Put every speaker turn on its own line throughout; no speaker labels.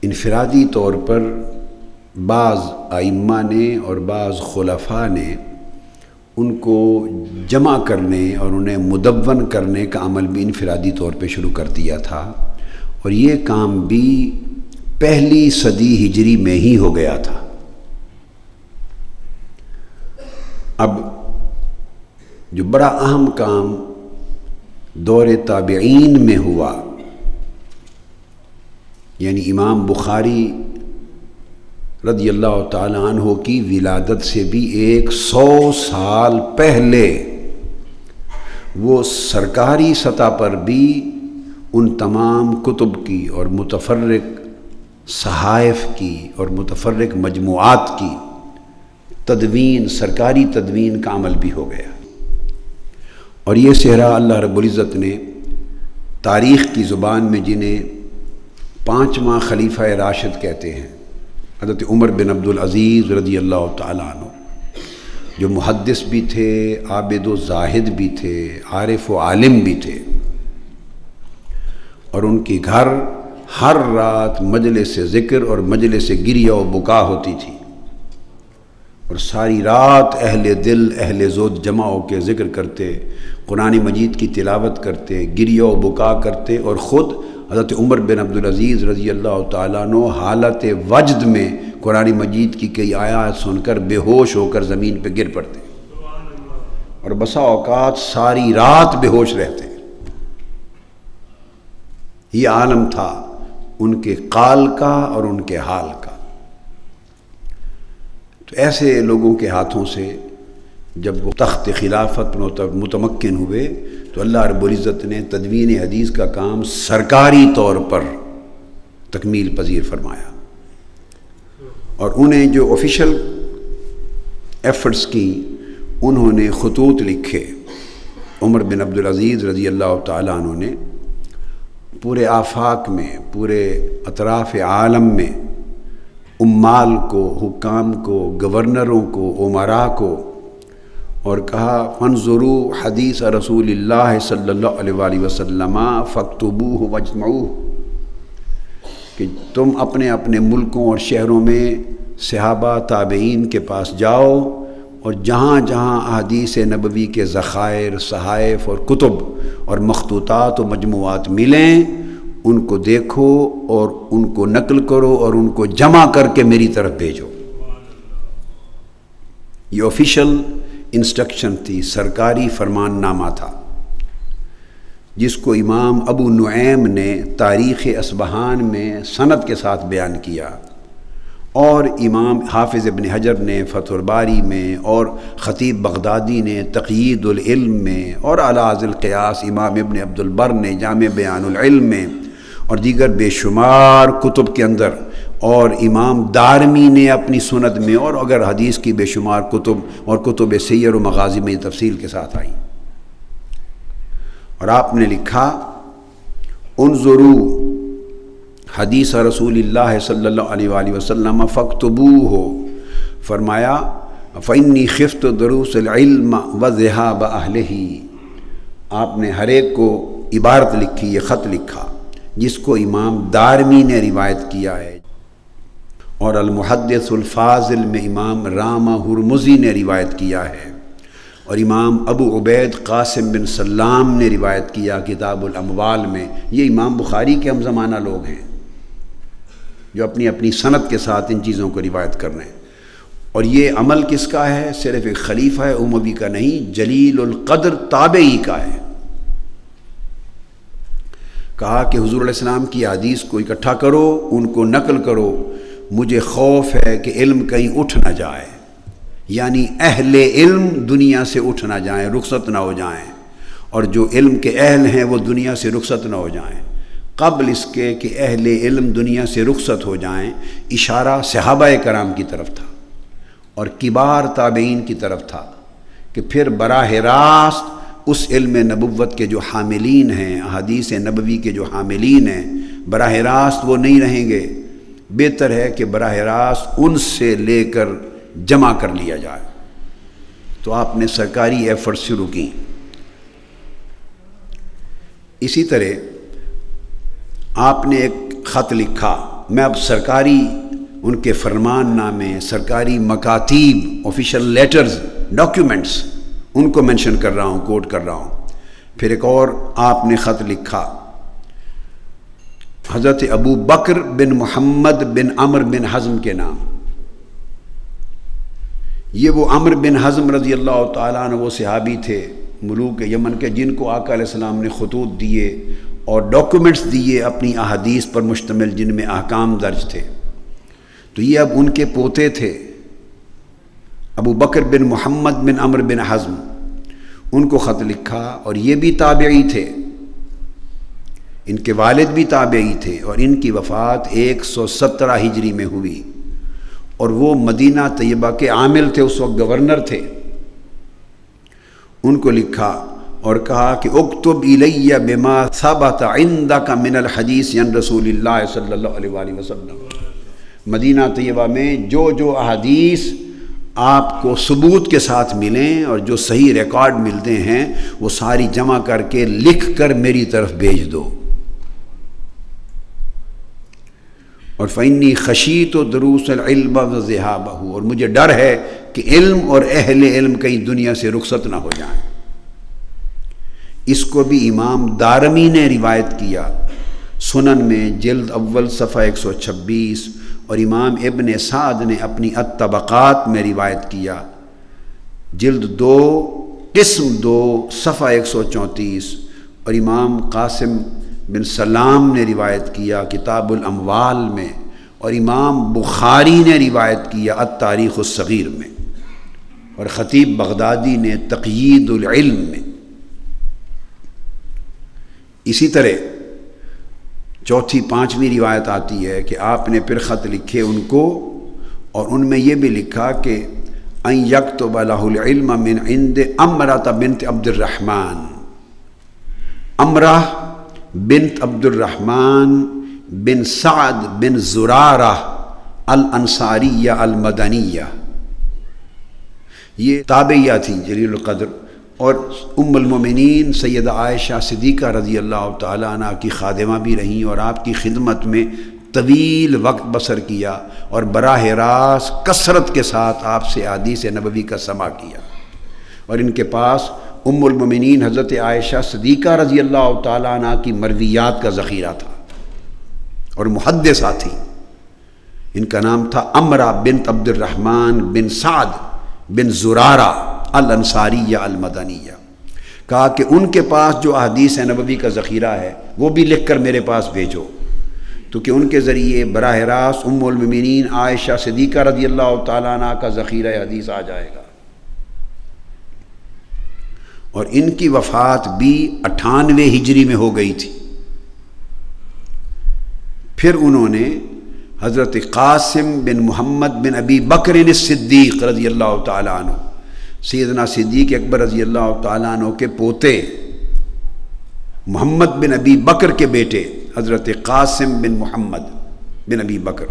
انفرادی طور پر بعض ائمہ نے اور بعض خلفاء نے ان کو جمع کرنے اور انہیں مدون کرنے کا عمل بھی انفرادی طور پہ شروع کر دیا تھا، اور یہ کام بھی پہلی صدی ہجری میں ہی ہو گیا تھا۔ اب جو بڑا اہم کام دور تابعین میں ہوا، یعنی امام بخاری رضی اللہ تعالی عنہ کی ولادت سے بھی 100 سال پہلے وہ سرکاری سطح پر بھی ان تمام کتب کی اور متفرق صحائف کی اور متفرق مجموعات کی تدوین، سرکاری تدوین کا عمل بھی ہو گیا۔ اور یہ صحرا اللہ رب العزت نے تاریخ کی زبان میں جنہیں 5واں خلیفہ راشد کہتے ہیں، حضرت عمر بن عبدالعزیز رضی اللہ تعالیٰ عنہ، جو محدث بھی تھے، عابد و زاہد بھی تھے، عارف و عالم بھی تھے، اور ان کی گھر ہر رات مجلس ذکر اور مجلس گریہ و بکا ہوتی تھی، اور ساری رات اہل دل اہل زود جمع ہو کے ذکر کرتے، قرآن مجید کی تلاوت کرتے، گریہ و بکا کرتے، اور خود حضرت عمر بن عبدالعزیز رضی اللہ تعالیٰ عنہ حالت وجد میں قرآن مجید کی کئی آیات سن کر بے ہوش ہو کر زمین پہ گر پڑتے، اور بسا اوقات ساری رات بے ہوش رہتے۔ یہ عالم تھا ان کے قال کا اور ان کے حال کا۔ تو ایسے لوگوں کے ہاتھوں سے جب وہ تخت خلافت متمکن ہوئے تو اللہ رب العزت نے تدوین حدیث کا کام سرکاری طور پر تکمیل پذیر فرمایا، اور انہیں جو آفیشل ایفرٹس کی، انہوں نے خطوط لکھے۔ عمر بن عبدالعزیز رضی اللہ تعالیٰ عنہ نے پورے آفاق میں، پورے اطراف عالم میں عمال کو، حکام کو، گورنروں کو، امراء کو، اور کہا فانظروا حدیث رسول اللہ صلی اللہ علیہ وآلہ وسلم فاکتبوہ واجمعوہ، کہ تم اپنے اپنے ملکوں اور شہروں میں صحابہ تابعین کے پاس جاؤ، اور جہاں جہاں احادیث نبوی کے ذخائر، صحائف اور کتب اور مخطوطات و مجموعات ملیں، ان کو دیکھو اور ان کو نقل کرو اور ان کو جمع کر کے میری طرف بھیجو۔ یہ آفیشل انسٹرکشن تھی، سرکاری فرمان نامہ تھا، جس کو امام ابو نعیم نے تاریخ اصبہان میں سند کے ساتھ بیان کیا، اور امام حافظ ابن حجر نے فتح الباری میں، اور خطیب بغدادی نے تقیید العلم میں، اور اعلاذ القیاس امام ابن عبد البر نے جامع بیان العلم میں، اور دیگر بے شمار کتب کے اندر، اور امام دارمی نے اپنی سند میں، اور اگر حدیث کی بے شمار کتب اور کتب سیر و مغازی میں تفصیل کے ساتھ آئی۔ اور آپ نے لکھا انظروا حدیث رسول اللہ صلی اللہ علیہ وآلہ وسلم فاکتبوہ، فرمایا فإنی خفت دروس العلم وذہاب اہلہ۔ آپ نے ہر ایک کو عبارت لکھی، یہ خط لکھا، جس کو امام دارمی نے روایت کیا ہے، اور المحدث الفاضل میں امام رامہ ہرمزی نے روایت کیا ہے، اور امام ابو عبید قاسم بن سلام نے روایت کیا کتاب الاموال میں۔ یہ امام بخاری کے ہم زمانہ لوگ ہیں جو اپنی اپنی سند کے ساتھ ان چیزوں کو روایت کر رہے ہیں، اور یہ عمل کس کا ہے؟ صرف ایک خلیفہ اموی کا نہیں، جلیل القدر تابعی کا ہے۔ کہا کہ حضور علیہ السلام کی حدیث کو اکٹھا کرو، ان کو نقل کرو، مجھے خوف ہے کہ علم کہیں اٹھ نہ جائے، یعنی اہل علم دنیا سے اٹھ نہ جائیں، رخصت نہ ہو جائیں، اور جو علم کے اہل ہیں وہ دنیا سے رخصت نہ ہو جائیں۔ قبل اس کے کہ اہل علم دنیا سے رخصت ہو جائیں، اشارہ صحابہ کرام کی طرف تھا اور کبار تابعین کی طرف تھا، کہ پھر براہ راست اس علم نبوت کے جو حاملین ہیں، احادیث نبوی کے جو حاملین ہیں، براہ راست وہ نہیں رہیں گے، بہتر ہے کہ براہ راست ان سے لے کر جمع کر لیا جائے۔ تو آپ نے سرکاری ایفرٹ شروع کی۔ اسی طرح آپ نے ایک خط لکھا میں اب سرکاری ان کے فرمان نامے، سرکاری مکاتیب، آفیشل لیٹرز، ڈاکیومنٹس، ان کو مینشن کر رہا ہوں، کوٹ کر رہا ہوں۔ پھر ایک اور آپ نے خط لکھا حضرت ابو بکر بن محمد بن عمر بن حزم کے نام۔ یہ وہ عمر بن حزم رضی اللہ تعالیٰ عنہ وہ صحابی تھے ملوک یمن کے، جن کو آقا علیہ السلام نے خطوط دیے اور ڈاکیومنٹس دیے اپنی احادیث پر مشتمل، جن میں احکام درج تھے۔ تو یہ اب ان کے پوتے تھے ابو بکر بن محمد بن عمر بن حزم، ان کو خط لکھا، اور یہ بھی تابعی تھے، ان کے والد بھی تابعی تھے، اور ان کی وفات 117 ہجری میں ہوئی، اور وہ مدینہ طیبہ کے عامل تھے، اس وقت گورنر تھے۔ ان کو لکھا اور کہا کہ اکتب الی بما ثبت عندک من الحدیث عن رسول اللہ صلی اللہ علیہ وآلہ وسلم، مدینہ طیبہ میں جو جو احادیث آپ کو ثبوت کے ساتھ ملیں اور جو صحیح ریکارڈ ملتے ہیں وہ ساری جمع کر کے لکھ کر میری طرف بھیج دو۔ اور فإنی خشیت دروس العلم وذہابہ، اور مجھے ڈر ہے کہ علم اور اہل علم کہیں دنیا سے رخصت نہ ہو جائیں۔ اس کو بھی امام دارمی نے روایت کیا سنن میں جلد اول صفحہ 126، اور امام ابن سعد نے اپنی الطبقات میں روایت کیا جلد 2 قسم 2 صفحہ 134، اور امام قاسم بن سلام نے روایت کیا کتاب الاموال میں، اور امام بخاری نے روایت کیا التاریخ الصغیر میں، اور خطیب بغدادی نے تقیید العلم میں۔ اسی طرح چوتھی 5ویں روایت آتی ہے کہ آپ نے پھر خط لکھے ان کو، اور ان میں یہ بھی لکھا کہ ان یکتب لہ العلم من عند امرہ بنت عبد الرحمن، امرہ بنت عبد الرحمن بن سعد بن زرارہ الانصاریہ المدنیہ، یہ تابعیہ تھی جلیل القدر، اور ام المومنین سیدہ عائشہ صدیقہ رضی اللہ تعالیٰ عنہ کی خادمہ بھی رہیں، اور آپ کی خدمت میں طویل وقت بسر کیا، اور براہ راست کثرت کے ساتھ آپ سے احادیث نبوی کا سماع کیا، اور ان کے پاس ام المومنین حضرت عائشہ صدیقہ رضی اللہ تعالیٰ عنہ کی مرویات کا ذخیرہ تھا، اور محدثہ تھی۔ ان کا نام تھا امرہ بنت عبد الرحمن بن سعد بن زرارہ الانصاریہ المدنیہ۔ کہا کہ ان کے پاس جو احادیث نبوی کا ذخیرہ ہے وہ بھی لکھ کر میرے پاس بھیجو، تو کہ ان کے ذریعے براہ راست ام المومنین عائشہ صدیقہ رضی اللہ تعالیٰ عنہ کا ذخیرہ حدیث آ جائے گا۔ اور ان کی وفات بھی 98 ہجری میں ہو گئی تھی۔ پھر انہوں نے حضرت قاسم بن محمد بن ابی بکر الصدیق رضی اللہ تعالیٰ عنہ، سیدنا صدیق اکبر رضی اللہ تعالیٰ عنہ کے پوتے محمد بن ابی بکر کے بیٹے حضرت قاسم بن محمد بن ابی بکر،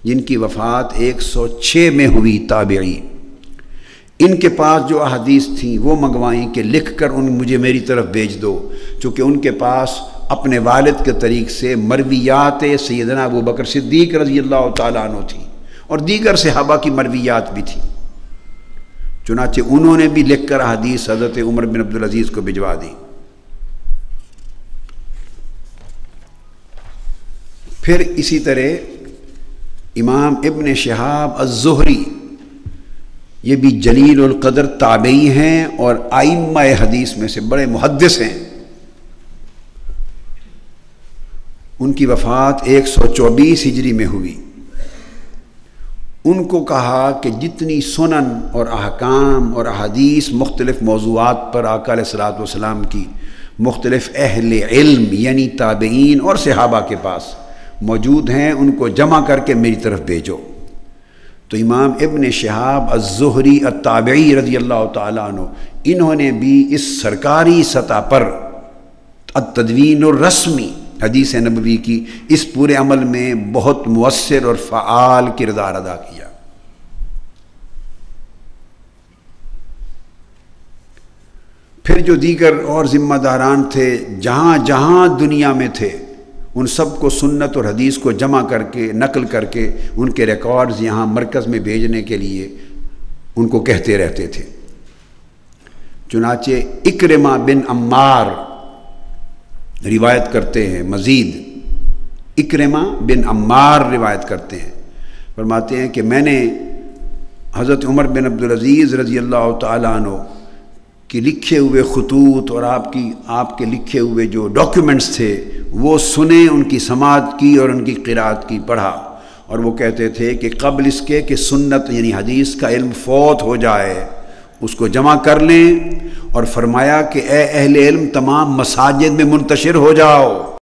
جن کی وفات 106 میں ہوئی، تابعی، ان کے پاس جو احادیث تھیں وہ منگوائیں کہ لکھ کر مجھے میری طرف بھیج دو، چونکہ ان کے پاس اپنے والد کے طریق سے مرویات سیدنا ابو بکر صدیق رضی اللہ تعالیٰ عنہ تھی، اور دیگر صحابہ کی مرویات بھی تھیں۔ چنانچہ انہوں نے بھی لکھ کر احادیث حضرت عمر بن عبدالعزیز کو بھجوا دی۔ پھر اسی طرح امام ابن شہاب الزہری، یہ بھی جلیل القدر تابعی ہیں اور ائمہ حدیث میں سے بڑے محدث ہیں۔ ان کی وفات 124 ہجری میں ہوئی۔ ان کو کہا کہ جتنی سنن اور احکام اور احادیث مختلف موضوعات پر آقا علیہ الصلوۃ والسلام کی مختلف اہل علم یعنی تابعین اور صحابہ کے پاس موجود ہیں، ان کو جمع کر کے میری طرف بھیجو۔ تو امام ابن شہاب الزہری التابعی رضی اللہ تعالیٰ عنہ، انہوں نے بھی اس سرکاری سطح پر التدوین الرسمی حدیث نبوی کی اس پورے عمل میں بہت مؤثر اور فعال کردار ادا کیا۔ پھر جو دیگر اور ذمہ داران تھے جہاں جہاں دنیا میں تھے، ان سب کو سنت اور حدیث کو جمع کر کے نقل کر کے ان کے ریکارڈز یہاں مرکز میں بھیجنے کے لیے ان کو کہتے رہتے تھے۔ چنانچہ اکرمہ بن عمار روایت کرتے ہیں، مزید اکرمہ بن عمار روایت کرتے ہیں، فرماتے ہیں کہ میں نے حضرت عمر بن عبدالعزیز رضی اللہ تعالیٰ عنہ کہ لکھے ہوئے خطوط اور آپ کے لکھے ہوئے جو ڈاکیومنٹس تھے وہ سنے، ان کی سماعت کی اور ان کی قرات کی، پڑھا، اور وہ کہتے تھے کہ قبل اس کے کہ سنت یعنی حدیث کا علم فوت ہو جائے اس کو جمع کر لیں، اور فرمایا کہ اے اہل علم تمام مساجد میں منتشر ہو جاؤ۔